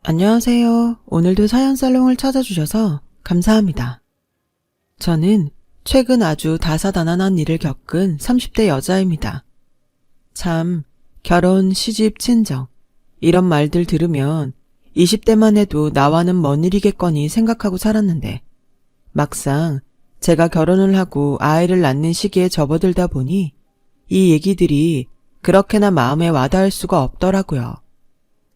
안녕하세요. 오늘도 사연살롱을 찾아주셔서 감사합니다. 저는 최근 아주 다사다난한 일을 겪은 30대 여자입니다. 참, 결혼, 시집, 친정 이런 말들 들으면 20대만 해도 나와는 먼 일이겠거니 생각하고 살았는데 막상 제가 결혼을 하고 아이를 낳는 시기에 접어들다 보니 이 얘기들이 그렇게나 마음에 와닿을 수가 없더라고요.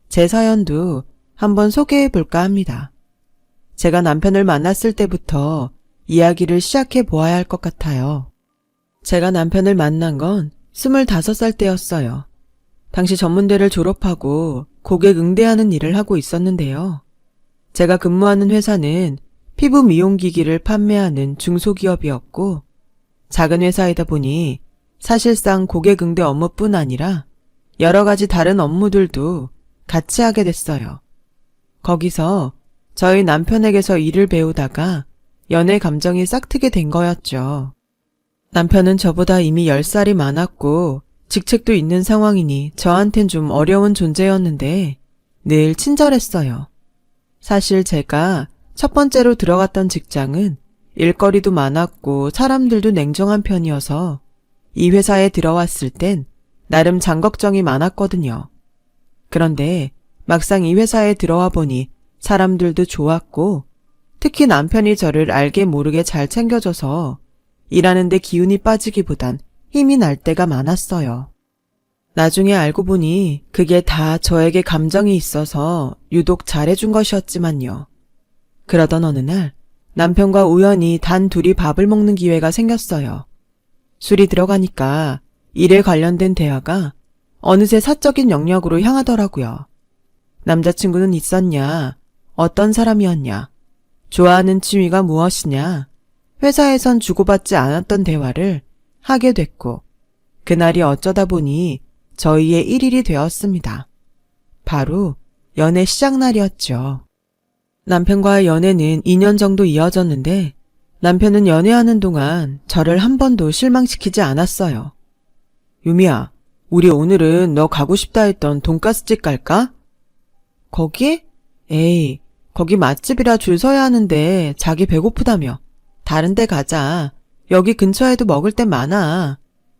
제 사연도 한번 소개해 볼까 합니다. 제가 남편을 만났을 때부터 이야기를 시작해 보아야 할 것 같아요. 제가 남편을 만난 건 25살 때였어요. 당시 전문대를 졸업하고 고객 응대하는 일을 하고 있었는데요. 제가 근무하는 회사는 피부 미용기기를 판매하는 중소기업이었고 작은 회사이다 보니 사실상 고객 응대 업무뿐 아니라 여러 가지 다른 업무들도 같이 하게 됐어요. 거기서 저희 남편에게서 일을 배우다가 연애 감정이 싹트게 된 거였죠. 남편은 저보다 이미 10살이 많았고 직책도 있는 상황이니 저한텐 좀 어려운 존재였는데 늘 친절했어요. 사실 제가 첫 번째로 들어갔던 직장은 일거리도 많았고 사람들도 냉정한 편이어서 이 회사에 들어왔을 땐 나름 장걱정이 많았거든요. 그런데 막상 이 회사에 들어와 보니 사람들도 좋았고 특히 남편이 저를 알게 모르게 잘 챙겨줘서 일하는데 기운이 빠지기보단 힘이 날 때가 많았어요. 나중에 알고 보니 그게 다 저에게 감정이 있어서 유독 잘해준 것이었지만요. 그러던 어느 날 남편과 우연히 단 둘이 밥을 먹는 기회가 생겼어요. 술이 들어가니까 일에 관련된 대화가 어느새 사적인 영역으로 향하더라고요. 남자친구는 있었냐? 어떤 사람이었냐? 좋아하는 취미가 무엇이냐? 회사에선 주고받지 않았던 대화를 하게 됐고 그날이 어쩌다 보니 저희의 1일이 되었습니다. 바로 연애 시작날이었죠. 남편과의 연애는 2년 정도 이어졌는데 남편은 연애하는 동안 저를 한 번도 실망시키지 않았어요. 유미야, 우리 오늘은 너 가고 싶다 했던 돈가스집 갈까? 거기? 에이, 거기 맛집이라 줄 서야 하는데 자기 배고프다며. 다른 데 가자. 여기 근처에도 먹을 데 많아.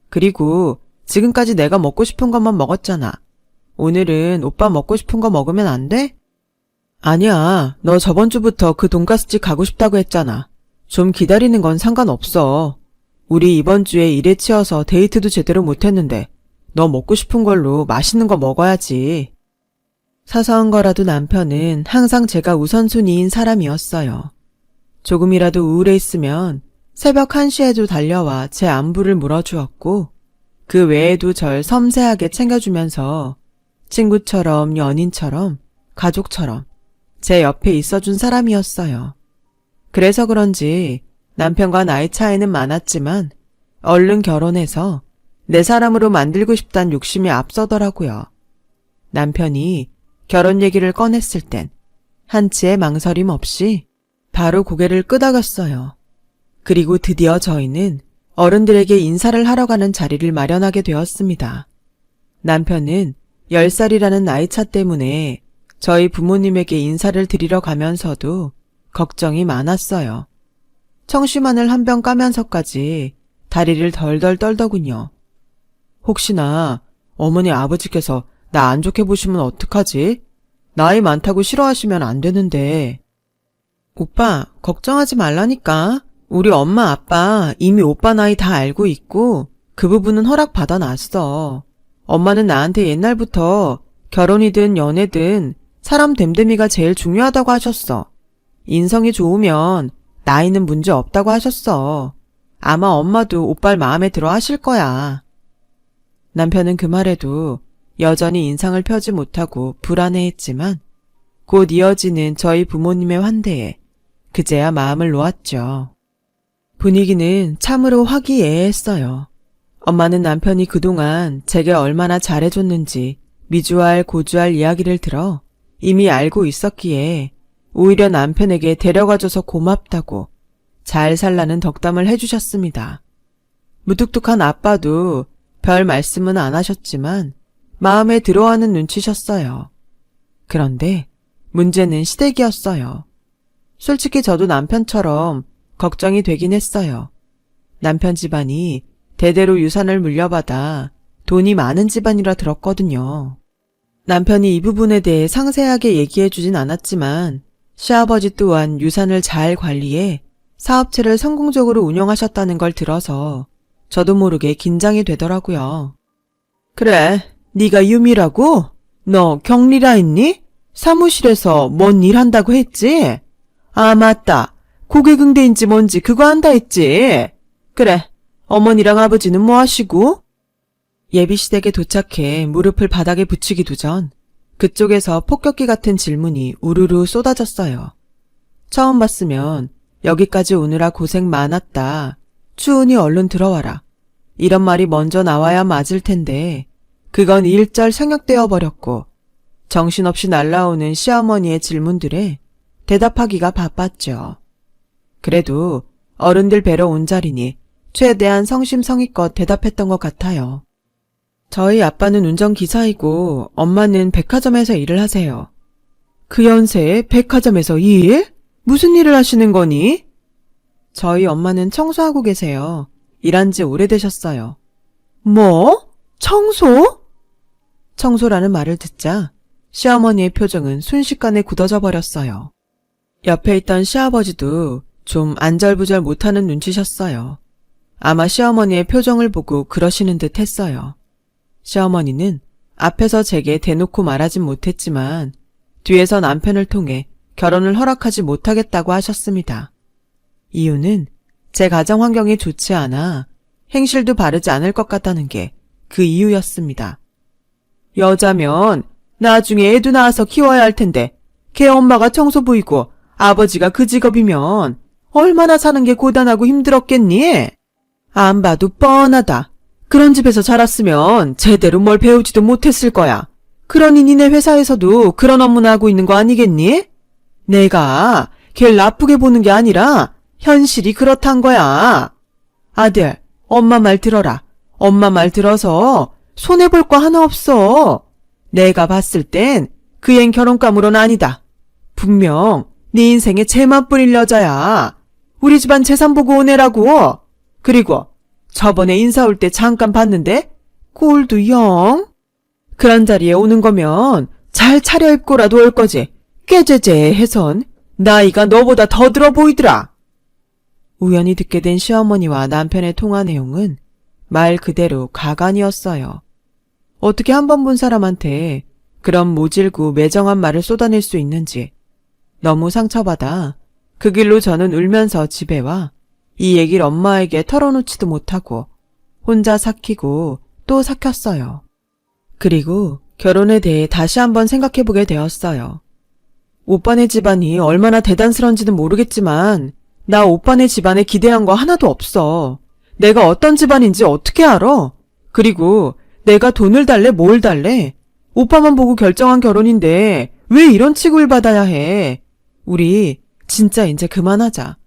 그리고 지금까지 내가 먹고 싶은 것만 먹었잖아. 오늘은 오빠 먹고 싶은 거 먹으면 안 돼? 아니야, 너 저번 주부터 그 돈가스집 가고 싶다고 했잖아. 좀 기다리는 건 상관없어. 우리 이번 주에 일에 치여서 데이트도 제대로 못했는데 너 먹고 싶은 걸로 맛있는 거 먹어야지. 사소한 거라도 남편은 항상 제가 우선순위인 사람이었어요. 조금이라도 우울해 있으면 새벽 1시에도 달려와 제 안부를 물어주었고 그 외에도 절 섬세하게 챙겨주면서 친구처럼 연인처럼 가족처럼 제 옆에 있어준 사람이었어요. 그래서 그런지 남편과 나이 차이는 많았지만 얼른 결혼해서 내 사람으로 만들고 싶단 욕심이 앞서더라고요. 남편이 결혼 얘기를 꺼냈을 땐 한치의 망설임 없이 바로 고개를 끄덕였어요. 그리고 드디어 저희는 어른들에게 인사를 하러 가는 자리를 마련하게 되었습니다. 남편은 10살이라는 나이차 때문에 저희 부모님에게 인사를 드리러 가면서도 걱정이 많았어요. 청심환을 한 병 까면서까지 다리를 덜덜 떨더군요. 혹시나 어머니 아버지께서 나 안 좋게 보시면 어떡하지? 나이 많다고 싫어하시면 안 되는데. 오빠, 걱정하지 말라니까. 우리 엄마 아빠 이미 오빠 나이 다 알고 있고 그 부분은 허락받아 놨어. 엄마는 나한테 옛날부터 결혼이든 연애든 사람 됨됨이가 제일 중요하다고 하셨어. 인성이 좋으면 나이는 문제 없다고 하셨어. 아마 엄마도 오빠를 마음에 들어 하실 거야. 남편은 그 말에도 여전히 인상을 펴지 못하고 불안해했지만 곧 이어지는 저희 부모님의 환대에 그제야 마음을 놓았죠. 분위기는 참으로 화기애애했어요. 엄마는 남편이 그동안 제게 얼마나 잘해줬는지 미주알 고주알 이야기를 들어 이미 알고 있었기에 오히려 남편에게 데려가줘서 고맙다고 잘 살라는 덕담을 해주셨습니다. 무뚝뚝한 아빠도 별 말씀은 안 하셨지만 마음에 들어하는 눈치셨어요. 그런데 문제는 시댁이었어요. 솔직히 저도 남편처럼 걱정이 되긴 했어요. 남편 집안이 대대로 유산을 물려받아 돈이 많은 집안이라 들었거든요. 남편이 이 부분에 대해 상세하게 얘기해 주진 않았지만 시아버지 또한 유산을 잘 관리해 사업체를 성공적으로 운영하셨다는 걸 들어서 저도 모르게 긴장이 되더라고요. 그래, 네가 유미라고? 너 격리라 했니? 사무실에서 뭔 일 한다고 했지? 아, 맞다. 고객응대인지 뭔지 그거 한다 했지? 그래, 어머니랑 아버지는 뭐 하시고? 예비시댁에 도착해 무릎을 바닥에 붙이기도 전 그쪽에서 폭격기 같은 질문이 우르르 쏟아졌어요. 처음 봤으면 여기까지 오느라 고생 많았다. 추운이 얼른 들어와라. 이런 말이 먼저 나와야 맞을 텐데 그건 일절 생략되어 버렸고 정신없이 날라오는 시어머니의 질문들에 대답하기가 바빴죠. 그래도 어른들 뵈러 온 자리니 최대한 성심성의껏 대답했던 것 같아요. 저희 아빠는 운전기사이고 엄마는 백화점에서 일을 하세요. 그 연세에 백화점에서 일? 무슨 일을 하시는 거니? 저희 엄마는 청소하고 계세요. 일한 지 오래되셨어요. 뭐? 청소? 청소라는 말을 듣자 시어머니의 표정은 순식간에 굳어져 버렸어요. 옆에 있던 시아버지도 좀 안절부절 못하는 눈치셨어요. 아마 시어머니의 표정을 보고 그러시는 듯 했어요. 시어머니는 앞에서 제게 대놓고 말하진 못했지만 뒤에서 남편을 통해 결혼을 허락하지 못하겠다고 하셨습니다. 이유는 제 가정 환경이 좋지 않아 행실도 바르지 않을 것 같다는 게 그 이유였습니다. 여자면 나중에 애도 낳아서 키워야 할 텐데 걔 엄마가 청소부이고 아버지가 그 직업이면 얼마나 사는 게 고단하고 힘들었겠니? 안 봐도 뻔하다. 그런 집에서 자랐으면 제대로 뭘 배우지도 못했을 거야. 그러니 니네 회사에서도 그런 업무나 하고 있는 거 아니겠니? 내가 걔를 나쁘게 보는 게 아니라 현실이 그렇단 거야. 아들, 엄마 말 들어라. 엄마 말 들어서 손해볼 거 하나 없어. 내가 봤을 땐 그 앤 결혼감으로는 아니다. 분명 네 인생에 재만 뿌릴 여자야. 우리 집안 재산 보고 오네라고. 그리고 저번에 인사 올 때 잠깐 봤는데 꼴도 영. 그런 자리에 오는 거면 잘 차려입고라도 올 거지. 깨제제해선 나이가 너보다 더 들어 보이더라. 우연히 듣게 된 시어머니와 남편의 통화 내용은 말 그대로 가관이었어요. 어떻게 한 번 본 사람한테 그런 모질고 매정한 말을 쏟아낼 수 있는지 너무 상처받아 그 길로 저는 울면서 집에 와 이 얘기를 엄마에게 털어놓지도 못하고 혼자 삭히고 또 삭혔어요. 그리고 결혼에 대해 다시 한번 생각해보게 되었어요. 오빠네 집안이 얼마나 대단스러운지는 모르겠지만 나 오빠네 집안에 기대한 거 하나도 없어. 내가 어떤 집안인지 어떻게 알아? 그리고 내가 돈을 달래 뭘 달래? 오빠만 보고 결정한 결혼인데 왜 이런 취급을 받아야 해? 우리 진짜 이제 그만하자.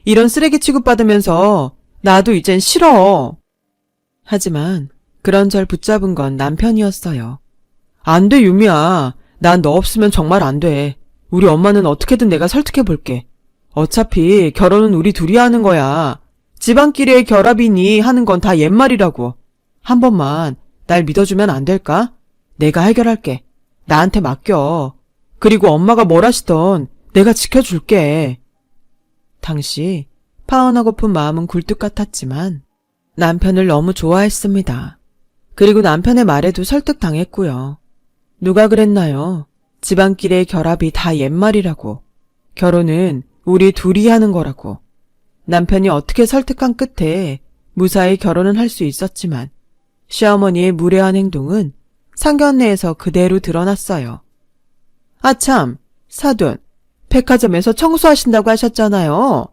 이런 쓰레기 취급받으면서 나도 이젠 싫어. 하지만 그런 절 붙잡은 건 남편이었어요. 안 돼, 유미야. 난 너 없으면 정말 안 돼. 우리 엄마는 어떻게든 내가 설득해볼게. 어차피 결혼은 우리 둘이 하는 거야. 집안끼리의 결합이니 하는 건 다 옛말이라고. 한 번만 날 믿어주면 안 될까? 내가 해결할게. 나한테 맡겨. 그리고 엄마가 뭘 하시던 내가 지켜줄게. 당시 파혼하고픈 마음은 굴뚝 같았지만 남편을 너무 좋아했습니다. 그리고 남편의 말에도 설득당했고요. 누가 그랬나요? 집안끼리의 결합이 다 옛말이라고. 결혼은 우리 둘이 하는 거라고. 남편이 어떻게 설득한 끝에 무사히 결혼은 할 수 있었지만 시어머니의 무례한 행동은 상견례에서 그대로 드러났어요. 아참, 사돈, 백화점에서 청소하신다고 하셨잖아요.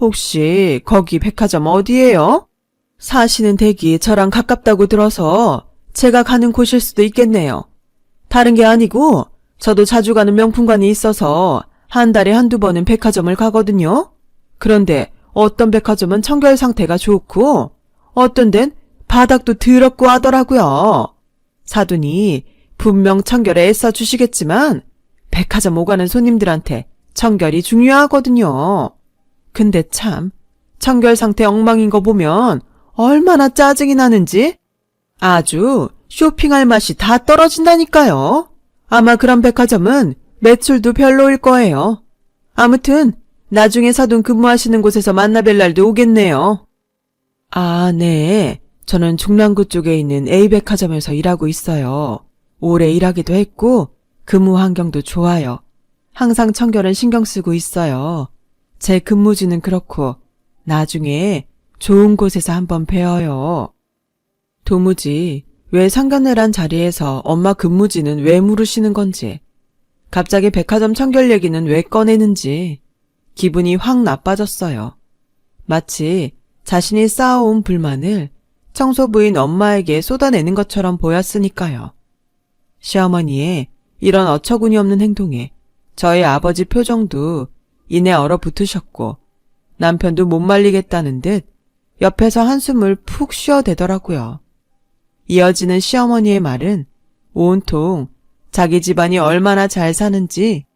혹시 거기 백화점 어디예요? 사시는 댁이 저랑 가깝다고 들어서 제가 가는 곳일 수도 있겠네요. 다른 게 아니고 저도 자주 가는 명품관이 있어서 한 달에 한두 번은 백화점을 가거든요. 그런데 어떤 백화점은 청결 상태가 좋고 어떤 데는 바닥도 더럽고 하더라고요. 사돈이 분명 청결에 애써 주시겠지만 백화점 오가는 손님들한테 청결이 중요하거든요. 근데 참, 청결 상태 엉망인 거 보면 얼마나 짜증이 나는지 아주 쇼핑할 맛이 다 떨어진다니까요. 아마 그런 백화점은 매출도 별로일 거예요. 아무튼 나중에 사돈 근무하시는 곳에서 만나뵐 날도 오겠네요. 아, 네. 저는 중랑구 쪽에 있는 A백화점에서 일하고 있어요. 오래 일하기도 했고 근무 환경도 좋아요. 항상 청결은 신경 쓰고 있어요. 제 근무지는 그렇고 나중에 좋은 곳에서 한번 뵈어요. 도무지 왜 상견례란 자리에서 엄마 근무지는 왜 물으시는 건지, 갑자기 백화점 청결 얘기는 왜 꺼내는지 기분이 확 나빠졌어요. 마치 자신이 쌓아온 불만을 청소부인 엄마에게 쏟아내는 것처럼 보였으니까요. 시어머니의 이런 어처구니 없는 행동에 저희 아버지 표정도 이내 얼어붙으셨고 남편도 못 말리겠다는 듯 옆에서 한숨을 푹 쉬어대더라고요. 이어지는 시어머니의 말은 온통 자기 집안이 얼마나 잘 사는지,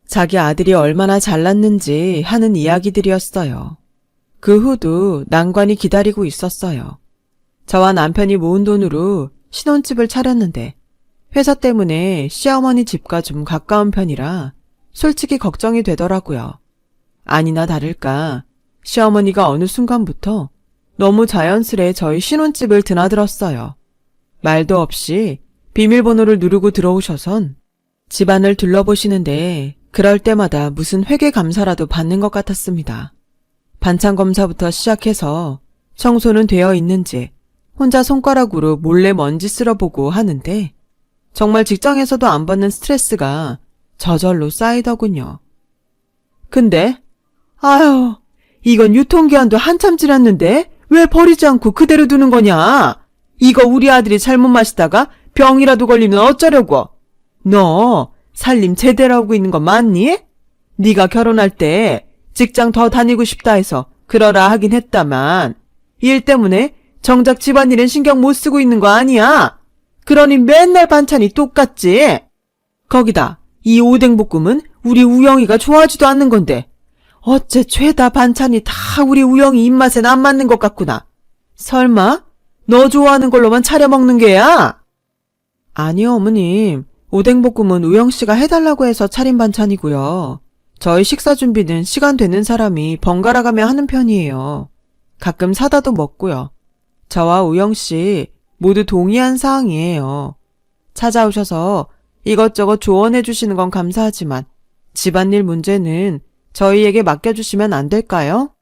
자기 아들이 얼마나 잘났는지 하는 이야기들이었어요. 그 후도 난관이 기다리고 있었어요. 저와 남편이 모은 돈으로 신혼집을 차렸는데 회사 때문에 시어머니 집과 좀 가까운 편이라 솔직히 걱정이 되더라고요. 아니나 다를까 시어머니가 어느 순간부터 너무 자연스레 저희 신혼집을 드나들었어요. 말도 없이 비밀번호를 누르고 들어오셔선 집안을 둘러보시는데 그럴 때마다 무슨 회계 감사라도 받는 것 같았습니다. 반찬 검사부터 시작해서 청소는 되어 있는지 혼자 손가락으로 몰래 먼지 쓸어보고 하는데 정말 직장에서도 안 받는 스트레스가 저절로 쌓이더군요. 근데 아유, 이건 유통기한도 한참 지났는데 왜 버리지 않고 그대로 두는 거냐? 이거 우리 아들이 잘못 마시다가 병이라도 걸리면 어쩌려고? 너 살림 제대로 하고 있는 거 맞니? 네가 결혼할 때 직장 더 다니고 싶다 해서 그러라 하긴 했다만 일 때문에 정작 집안일은 신경 못 쓰고 있는 거 아니야? 그러니 맨날 반찬이 똑같지? 거기다 이 오뎅볶음은 우리 우영이가 좋아하지도 않는 건데 어째 죄다 반찬이 다 우리 우영이 입맛엔 안 맞는 것 같구나. 설마 너 좋아하는 걸로만 차려 먹는 게야? 아니요, 어머님. 오뎅볶음은 우영씨가 해달라고 해서 차린 반찬이고요. 저희 식사 준비는 시간 되는 사람이 번갈아 가며 하는 편이에요. 가끔 사다도 먹고요. 저와 우영씨 모두 동의한 사항이에요. 찾아오셔서 이것저것 조언해 주시는 건 감사하지만 집안일 문제는 저희에게 맡겨주시면 안 될까요?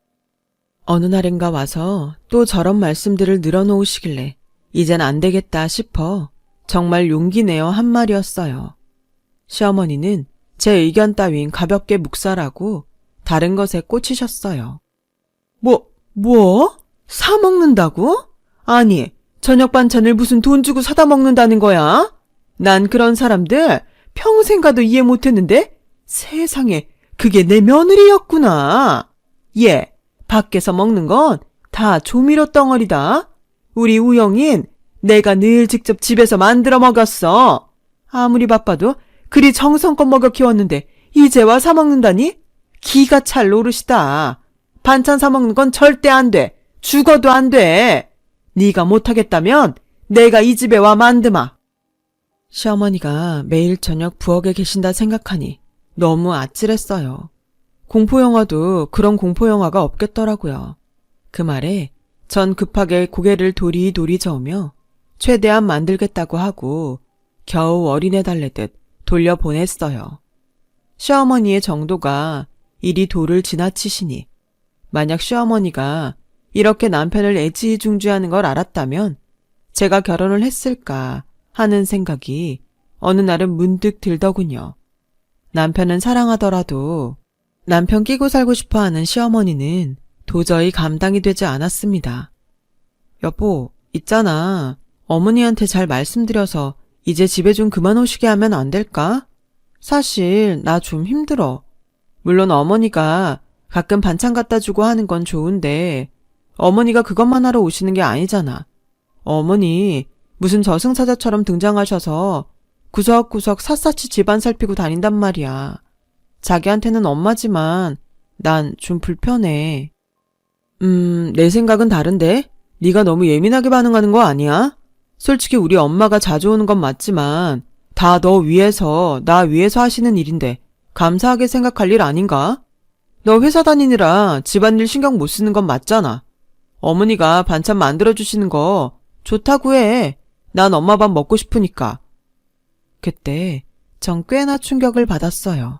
어느 날인가 와서 또 저런 말씀들을 늘어놓으시길래 이젠 안 되겠다 싶어 정말 용기 내어 한 말이었어요. 시어머니는 제 의견 따윈 가볍게 묵살하고 다른 것에 꽂히셨어요. 뭐? 사 먹는다고? 아니, 저녁 반찬을 무슨 돈 주고 사다 먹는다는 거야? 난 그런 사람들 평생 가도 이해 못했는데 세상에 그게 내 며느리였구나. 얘, 밖에서 먹는 건 다 조미료 덩어리다. 우리 우영인 내가 늘 직접 집에서 만들어 먹었어. 아무리 바빠도 그리 정성껏 먹여 키웠는데 이제 와 사 먹는다니? 기가 찰 노릇이다. 반찬 사 먹는 건 절대 안 돼. 죽어도 안 돼. 네가 못하겠다면 내가 이 집에 와 만드마. 시어머니가 매일 저녁 부엌에 계신다 생각하니 너무 아찔했어요. 공포영화도 그런 공포영화가 없겠더라고요. 그 말에 전 급하게 고개를 도리도리 저으며 최대한 만들겠다고 하고 겨우 어린애 달래듯 돌려보냈어요. 시어머니의 정도가 이리 도를 지나치시니 만약 시어머니가 이렇게 남편을 애지중지하는 걸 알았다면 제가 결혼을 했을까 하는 생각이 어느 날은 문득 들더군요. 남편은 사랑하더라도 남편 끼고 살고 싶어하는 시어머니는 도저히 감당이 되지 않았습니다. 여보, 있잖아. 어머니한테 잘 말씀드려서 이제 집에 좀 그만 오시게 하면 안 될까? 사실 나 좀 힘들어. 물론 어머니가 가끔 반찬 갖다 주고 하는 건 좋은데 어머니가 그것만 하러 오시는 게 아니잖아. 어머니 무슨 저승사자처럼 등장하셔서 구석구석 샅샅이 집안 살피고 다닌단 말이야. 자기한테는 엄마지만 난 좀 불편해. 내 생각은 다른데? 네가 너무 예민하게 반응하는 거 아니야? 솔직히 우리 엄마가 자주 오는 건 맞지만 다 너 위해서, 나 위해서 하시는 일인데 감사하게 생각할 일 아닌가? 너 회사 다니느라 집안일 신경 못 쓰는 건 맞잖아. 어머니가 반찬 만들어주시는 거 좋다고 해. 난 엄마 밥 먹고 싶으니까. 그때 전 꽤나 충격을 받았어요.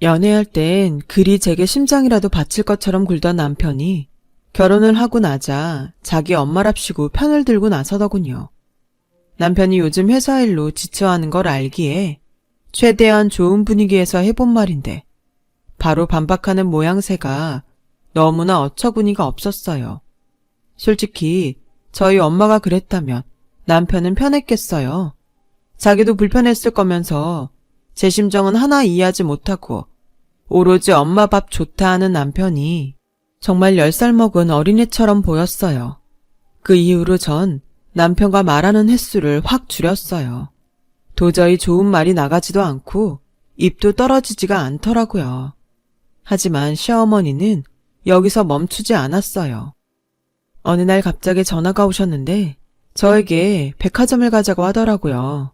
연애할 땐 그리 제게 심장이라도 바칠 것처럼 굴던 남편이 결혼을 하고 나자 자기 엄마랍시고 편을 들고 나서더군요. 남편이 요즘 회사 일로 지쳐하는 걸 알기에 최대한 좋은 분위기에서 해본 말인데 바로 반박하는 모양새가 너무나 어처구니가 없었어요. 솔직히 저희 엄마가 그랬다면 남편은 편했겠어요. 자기도 불편했을 거면서 제 심정은 하나 이해하지 못하고 오로지 엄마 밥 좋다 하는 남편이 정말 10살 먹은 어린애처럼 보였어요. 그 이후로 전 남편과 말하는 횟수를 확 줄였어요. 도저히 좋은 말이 나가지도 않고 입도 떨어지지가 않더라고요. 하지만 시어머니는 여기서 멈추지 않았어요. 어느 날 갑자기 전화가 오셨는데 저에게 백화점을 가자고 하더라고요.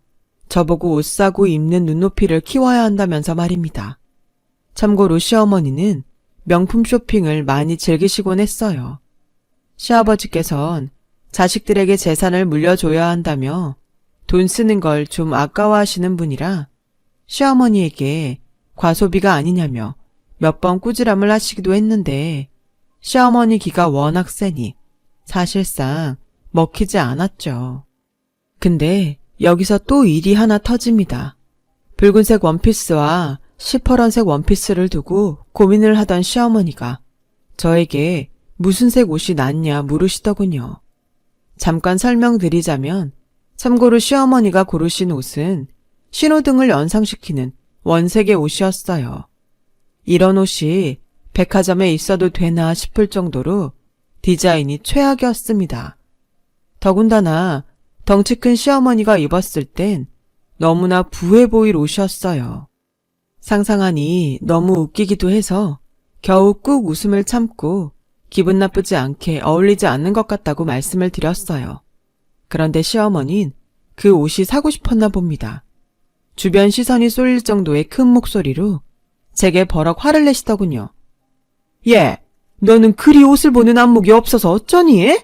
저보고 옷 사고 입는 눈높이를 키워야 한다면서 말입니다. 참고로 시어머니는 명품 쇼핑을 많이 즐기시곤 했어요. 시아버지께선 자식들에게 재산을 물려줘야 한다며 돈 쓰는 걸 좀 아까워하시는 분이라 시어머니에게 과소비가 아니냐며 몇 번 꾸지람을 하시기도 했는데 시어머니 기가 워낙 세니 사실상 먹히지 않았죠. 근데 여기서 또 일이 하나 터집니다. 붉은색 원피스와 시퍼런색 원피스를 두고 고민을 하던 시어머니가 저에게 무슨 색 옷이 낫냐 물으시더군요. 잠깐 설명드리자면 참고로 시어머니가 고르신 옷은 신호등을 연상시키는 원색의 옷이었어요. 이런 옷이 백화점에 있어도 되나 싶을 정도로 디자인이 최악이었습니다. 더군다나 덩치 큰 시어머니가 입었을 땐 너무나 부해 보일 옷이었어요. 상상하니 너무 웃기기도 해서 겨우 꾹 웃음을 참고 기분 나쁘지 않게 어울리지 않는 것 같다고 말씀을 드렸어요. 그런데 시어머니는 그 옷이 사고 싶었나 봅니다. 주변 시선이 쏠릴 정도의 큰 목소리로 제게 버럭 화를 내시더군요. 예, 너는 그리 옷을 보는 안목이 없어서 어쩌니?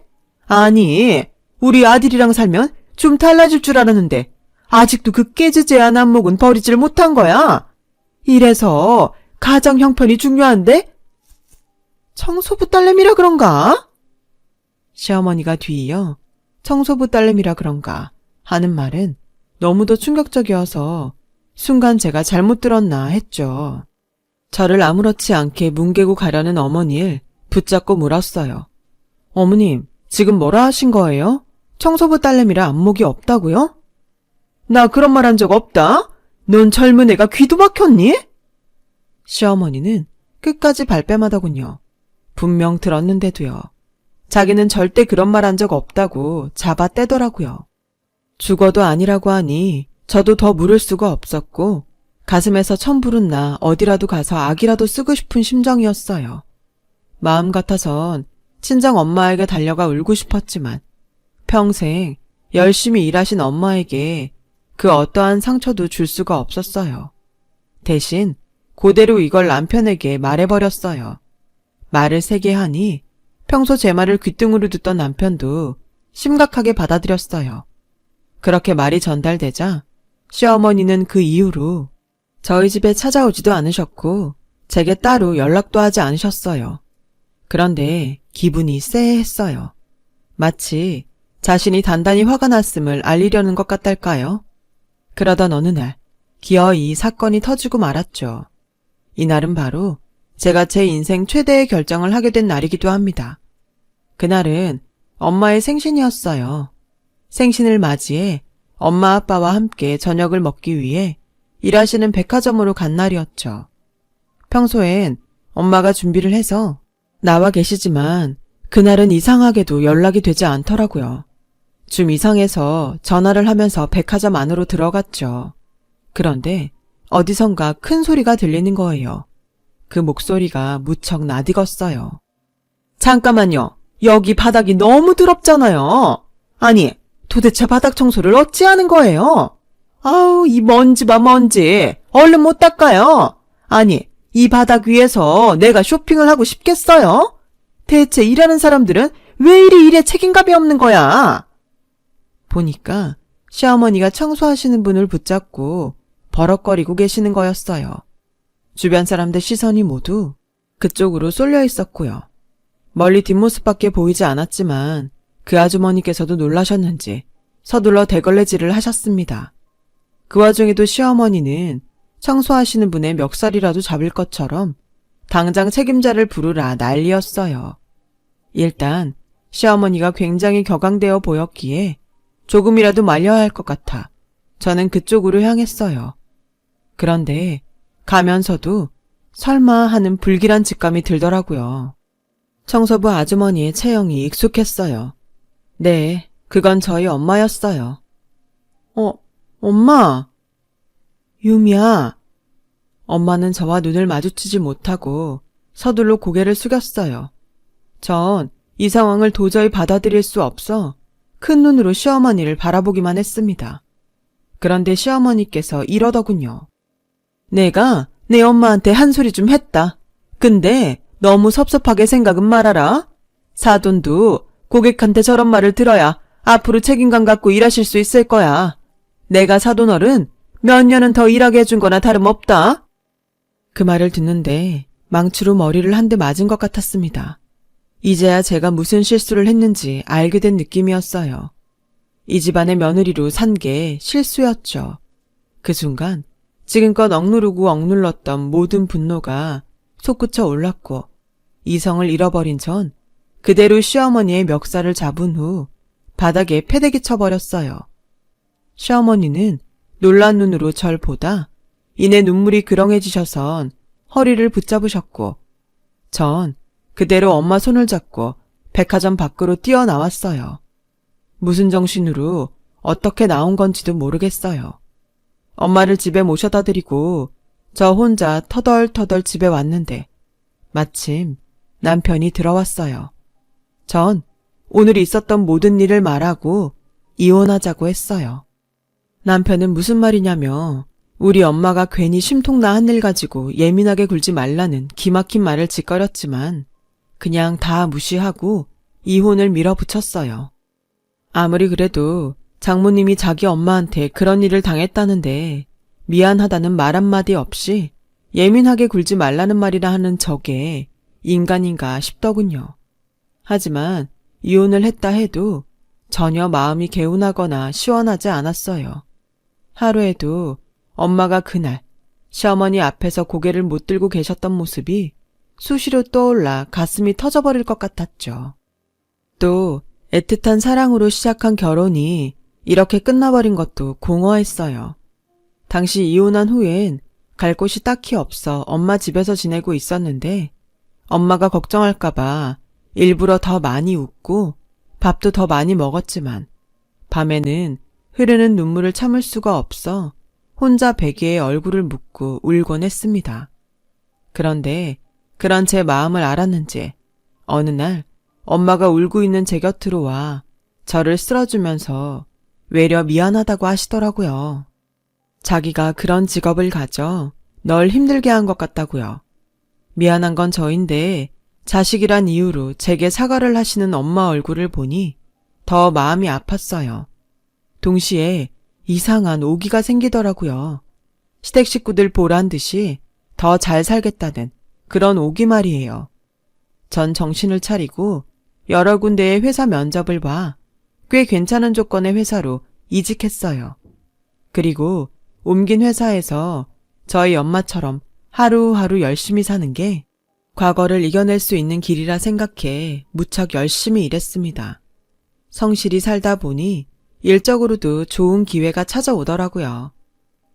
아니, 우리 아들이랑 살면 좀 달라질 줄 알았는데 아직도 그 깨지재한 안목은 버리질 못한 거야. 이래서 가정 형편이 중요한데? 청소부 딸내미라 그런가? 시어머니가 뒤이어 청소부 딸내미라 그런가 하는 말은 너무도 충격적이어서 순간 제가 잘못 들었나 했죠. 저를 아무렇지 않게 뭉개고 가려는 어머니를 붙잡고 물었어요. 어머님, 지금 뭐라 하신 거예요? 청소부 딸내미라 안목이 없다고요? 나 그런 말 한 적 없다. 넌 젊은 애가 귀도 막혔니? 시어머니는 끝까지 발뺌하더군요. 분명 들었는데도요. 자기는 절대 그런 말 한 적 없다고 잡아떼더라고요. 죽어도 아니라고 하니 저도 더 물을 수가 없었고 가슴에서 천불은 나 어디라도 가서 악이라도 쓰고 싶은 심정이었어요. 마음 같아선 친정 엄마에게 달려가 울고 싶었지만 평생 열심히 일하신 엄마에게 그 어떠한 상처도 줄 수가 없었어요. 대신 그대로 이걸 남편에게 말해버렸어요. 말을 세게 하니 평소 제 말을 귓등으로 듣던 남편도 심각하게 받아들였어요. 그렇게 말이 전달되자 시어머니는 그 이후로 저희 집에 찾아오지도 않으셨고 제게 따로 연락도 하지 않으셨어요. 그런데 기분이 쎄했어요. 마치 자신이 단단히 화가 났음을 알리려는 것 같달까요? 그러던 어느 날 기어이 사건이 터지고 말았죠. 이날은 바로 제가 제 인생 최대의 결정을 하게 된 날이기도 합니다. 그날은 엄마의 생신이었어요. 생신을 맞이해 엄마 아빠와 함께 저녁을 먹기 위해 일하시는 백화점으로 간 날이었죠. 평소엔 엄마가 준비를 해서 나와 계시지만 그날은 이상하게도 연락이 되지 않더라고요. 좀 이상해서 전화를 하면서 백화점 안으로 들어갔죠. 그런데 어디선가 큰 소리가 들리는 거예요. 그 목소리가 무척 낯익었어요. 잠깐만요. 여기 바닥이 너무 더럽잖아요. 아니, 도대체 바닥 청소를 어찌 하는 거예요? 아우, 이 먼지 봐, 먼지. 얼른 못 닦아요. 아니, 이 바닥 위에서 내가 쇼핑을 하고 싶겠어요? 대체 일하는 사람들은 왜 이리 일에 책임감이 없는 거야? 보니까 시어머니가 청소하시는 분을 붙잡고 버럭거리고 계시는 거였어요. 주변 사람들 시선이 모두 그쪽으로 쏠려 있었고요. 멀리 뒷모습밖에 보이지 않았지만 그 아주머니께서도 놀라셨는지 서둘러 대걸레질을 하셨습니다. 그 와중에도 시어머니는 청소하시는 분의 멱살이라도 잡을 것처럼 당장 책임자를 부르라 난리였어요. 일단 시어머니가 굉장히 격앙되어 보였기에 조금이라도 말려야 할 것 같아 저는 그쪽으로 향했어요. 그런데 가면서도 설마 하는 불길한 직감이 들더라고요. 청소부 아주머니의 체형이 익숙했어요. 네, 그건 저희 엄마였어요. 엄마. 유미야. 엄마는 저와 눈을 마주치지 못하고 서둘러 고개를 숙였어요. 전 이 상황을 도저히 받아들일 수 없어 큰 눈으로 시어머니를 바라보기만 했습니다. 그런데 시어머니께서 이러더군요. 내가 내 엄마한테 한 소리 좀 했다. 근데 너무 섭섭하게 생각은 말아라. 사돈도 고객한테 저런 말을 들어야 앞으로 책임감 갖고 일하실 수 있을 거야. 내가 사돈어른 몇 년은 더 일하게 해준 거나 다름없다. 그 말을 듣는데 망치로 머리를 한 대 맞은 것 같았습니다. 이제야 제가 무슨 실수를 했는지 알게 된 느낌이었어요. 이 집안의 며느리로 산 게 실수였죠. 그 순간 지금껏 억누르고 억눌렀던 모든 분노가 솟구쳐 올랐고 이성을 잃어버린 전 그대로 시어머니의 멱살을 잡은 후 바닥에 패대기 쳐버렸어요. 시어머니는 놀란 눈으로 절 보다 이내 눈물이 그렁해지셔선 허리를 붙잡으셨고 전 그대로 엄마 손을 잡고 백화점 밖으로 뛰어나왔어요. 무슨 정신으로 어떻게 나온 건지도 모르겠어요. 엄마를 집에 모셔다 드리고 저 혼자 터덜터덜 집에 왔는데 마침 남편이 들어왔어요. 전 오늘 있었던 모든 일을 말하고 이혼하자고 했어요. 남편은 무슨 말이냐며 우리 엄마가 괜히 심통나 한 일 가지고 예민하게 굴지 말라는 기막힌 말을 짓거렸지만 그냥 다 무시하고 이혼을 밀어붙였어요. 아무리 그래도 장모님이 자기 엄마한테 그런 일을 당했다는데 미안하다는 말 한마디 없이 예민하게 굴지 말라는 말이라 하는 저게 인간인가 싶더군요. 하지만 이혼을 했다 해도 전혀 마음이 개운하거나 시원하지 않았어요. 하루에도 엄마가 그날 시어머니 앞에서 고개를 못 들고 계셨던 모습이 수시로 떠올라 가슴이 터져버릴 것 같았죠. 또 애틋한 사랑으로 시작한 결혼이 이렇게 끝나버린 것도 공허했어요. 당시 이혼한 후엔 갈 곳이 딱히 없어 엄마 집에서 지내고 있었는데 엄마가 걱정할까봐 일부러 더 많이 웃고 밥도 더 많이 먹었지만 밤에는 흐르는 눈물을 참을 수가 없어 혼자 베개에 얼굴을 묻고 울곤 했습니다. 그런데 그런 제 마음을 알았는지 어느 날 엄마가 울고 있는 제 곁으로 와 저를 쓸어주면서 외려 미안하다고 하시더라고요. 자기가 그런 직업을 가져 널 힘들게 한 것 같다고요. 미안한 건 저인데 자식이란 이유로 제게 사과를 하시는 엄마 얼굴을 보니 더 마음이 아팠어요. 동시에 이상한 오기가 생기더라고요. 시댁 식구들 보란 듯이 더 잘 살겠다는 그런 오기 말이에요. 전 정신을 차리고 여러 군데의 회사 면접을 봐 꽤 괜찮은 조건의 회사로 이직했어요. 그리고 옮긴 회사에서 저희 엄마처럼 하루하루 열심히 사는 게 과거를 이겨낼 수 있는 길이라 생각해 무척 열심히 일했습니다. 성실히 살다 보니 일적으로도 좋은 기회가 찾아오더라고요.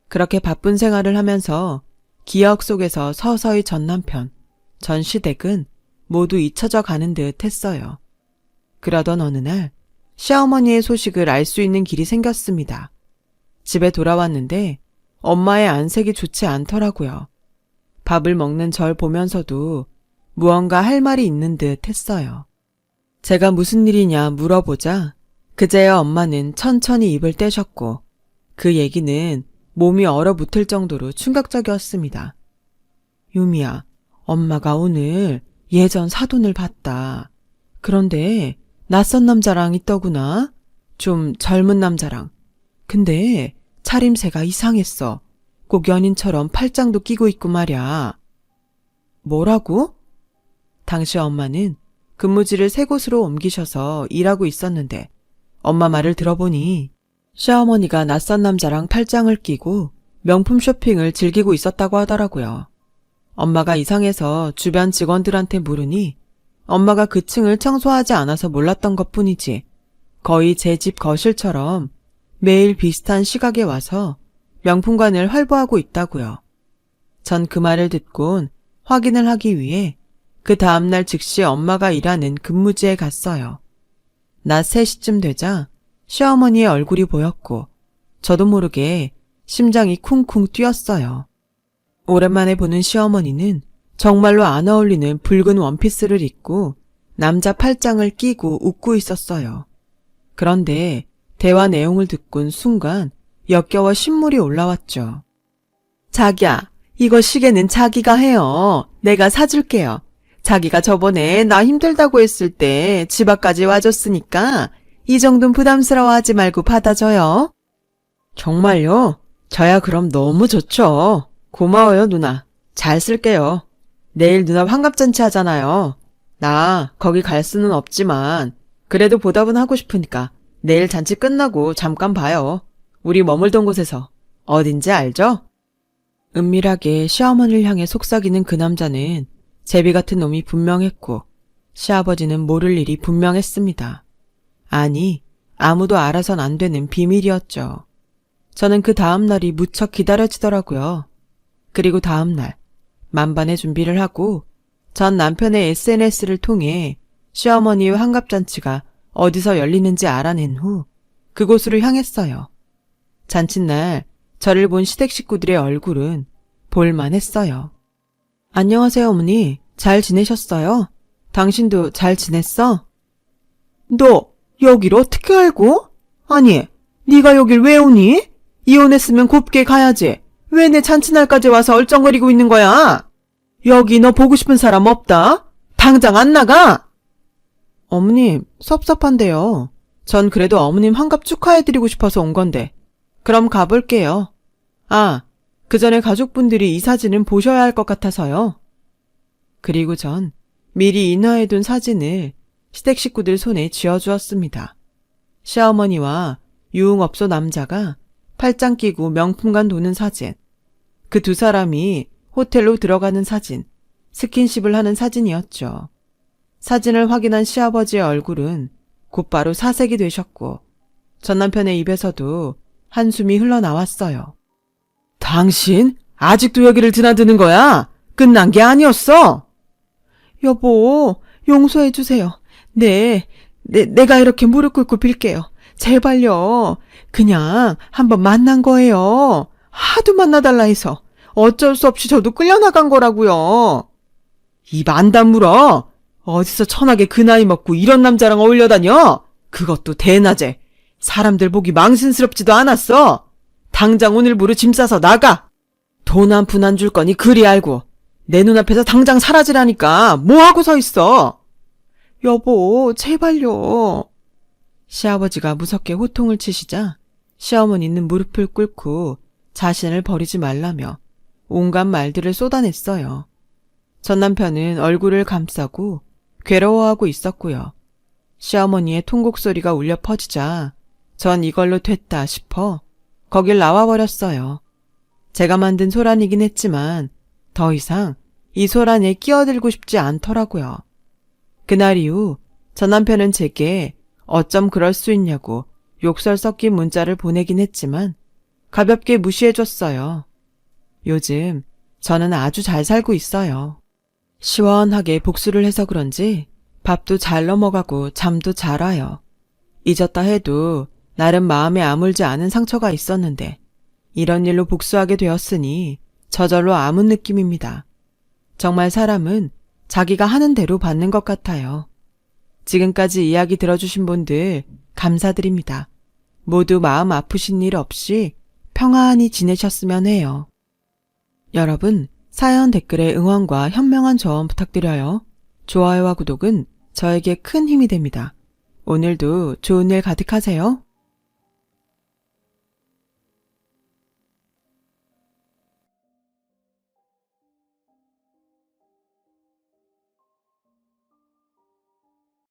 그렇게 바쁜 생활을 하면서 기억 속에서 서서히 전 남편, 전 시댁은 모두 잊혀져 가는 듯 했어요. 그러던 어느 날 시어머니의 소식을 알 수 있는 길이 생겼습니다. 집에 돌아왔는데 엄마의 안색이 좋지 않더라고요. 밥을 먹는 절 보면서도 무언가 할 말이 있는 듯 했어요. 제가 무슨 일이냐 물어보자 그제야 엄마는 천천히 입을 떼셨고 그 얘기는 몸이 얼어붙을 정도로 충격적이었습니다. 유미야, 엄마가 오늘 예전 사돈을 봤다. 그런데 낯선 남자랑 있더구나. 좀 젊은 남자랑. 근데 차림새가 이상했어. 꼭 연인처럼 팔짱도 끼고 있고 말야. 뭐라고? 당시 엄마는 근무지를 새 곳으로 옮기셔서 일하고 있었는데 엄마 말을 들어보니 시어머니가 낯선 남자랑 팔짱을 끼고 명품 쇼핑을 즐기고 있었다고 하더라고요. 엄마가 이상해서 주변 직원들한테 물으니 엄마가 그 층을 청소하지 않아서 몰랐던 것뿐이지 거의 제 집 거실처럼 매일 비슷한 시각에 와서 명품관을 활보하고 있다고요. 전 그 말을 듣곤 확인을 하기 위해 그 다음날 즉시 엄마가 일하는 근무지에 갔어요. 낮 3시쯤 되자 시어머니의 얼굴이 보였고 저도 모르게 심장이 쿵쿵 뛰었어요. 오랜만에 보는 시어머니는 정말로 안 어울리는 붉은 원피스를 입고 남자 팔짱을 끼고 웃고 있었어요. 그런데 대화 내용을 듣곤 순간 역겨워 신물이 올라왔죠. 자기야, 이거 시계는 자기가 해요. 내가 사줄게요. 자기가 저번에 나 힘들다고 했을 때 집 앞까지 와줬으니까 이 정도는 부담스러워하지 말고 받아줘요. 정말요? 저야 그럼 너무 좋죠. 고마워요, 누나. 잘 쓸게요. 내일 누나 환갑잔치 하잖아요. 나 거기 갈 수는 없지만 그래도 보답은 하고 싶으니까 내일 잔치 끝나고 잠깐 봐요. 우리 머물던 곳에서. 어딘지 알죠? 은밀하게 시어머니를 향해 속삭이는 그 남자는 제비 같은 놈이 분명했고 시아버지는 모를 일이 분명했습니다. 아니, 아무도 알아선 안 되는 비밀이었죠. 저는 그 다음 날이 무척 기다려지더라고요. 그리고 다음 날 만반의 준비를 하고 전 남편의 SNS를 통해 시어머니의 환갑잔치가 어디서 열리는지 알아낸 후 그곳으로 향했어요. 잔칫날 저를 본 시댁 식구들의 얼굴은 볼만했어요. 안녕하세요, 어머니. 잘 지내셨어요? 당신도 잘 지냈어? 너 여길 어떻게 알고? 아니, 네가 여길 왜 오니? 이혼했으면 곱게 가야지. 왜 내 잔칫날까지 와서 얼쩡거리고 있는 거야? 여기 너 보고 싶은 사람 없다? 당장 안 나가! 어머님, 섭섭한데요. 전 그래도 어머님 환갑 축하해드리고 싶어서 온 건데. 그럼 가볼게요. 아, 그 전에 가족분들이 이 사진은 보셔야 할 것 같아서요. 그리고 전 미리 인화해둔 사진을 시댁 식구들 손에 쥐어주었습니다. 시어머니와 유흥업소 남자가 팔짱 끼고 명품관 도는 사진, 그 두 사람이 호텔로 들어가는 사진, 스킨십을 하는 사진이었죠. 사진을 확인한 시아버지의 얼굴은 곧바로 사색이 되셨고 전 남편의 입에서도 한숨이 흘러나왔어요. 당신 아직도 여기를 드나드는 거야? 끝난 게 아니었어? 여보, 용서해주세요. 내가 이렇게 무릎 꿇고 빌게요. 제발요. 그냥 한번 만난 거예요. 하도 만나달라 해서 어쩔 수 없이 저도 끌려나간 거라고요. 입 안 다물어. 어디서 천하게 그 나이 먹고 이런 남자랑 어울려 다녀? 그것도 대낮에. 사람들 보기 망신스럽지도 않았어. 당장 오늘부로 짐 싸서 나가. 돈 한 푼 안 줄 거니 그리 알고. 내 눈앞에서 당장 사라지라니까 뭐하고 서 있어. 여보, 제발요. 시아버지가 무섭게 호통을 치시자 시어머니는 무릎을 꿇고 자신을 버리지 말라며 온갖 말들을 쏟아냈어요. 전 남편은 얼굴을 감싸고 괴로워하고 있었고요. 시어머니의 통곡 소리가 울려 퍼지자 전 이걸로 됐다 싶어 거길 나와버렸어요. 제가 만든 소란이긴 했지만 더 이상 이 소란에 끼어들고 싶지 않더라고요. 그날 이후 전 남편은 제게 어쩜 그럴 수 있냐고 욕설 섞인 문자를 보내긴 했지만 가볍게 무시해줬어요. 요즘 저는 아주 잘 살고 있어요. 시원하게 복수를 해서 그런지 밥도 잘 넘어가고 잠도 잘 와요. 잊었다 해도 나름 마음에 아물지 않은 상처가 있었는데 이런 일로 복수하게 되었으니 저절로 아문 느낌입니다. 정말 사람은 자기가 하는 대로 받는 것 같아요. 지금까지 이야기 들어주신 분들 감사드립니다. 모두 마음 아프신 일 없이 평안히 지내셨으면 해요. 여러분, 사연 댓글에 응원과 현명한 조언 부탁드려요. 좋아요와 구독은 저에게 큰 힘이 됩니다. 오늘도 좋은 일 가득하세요.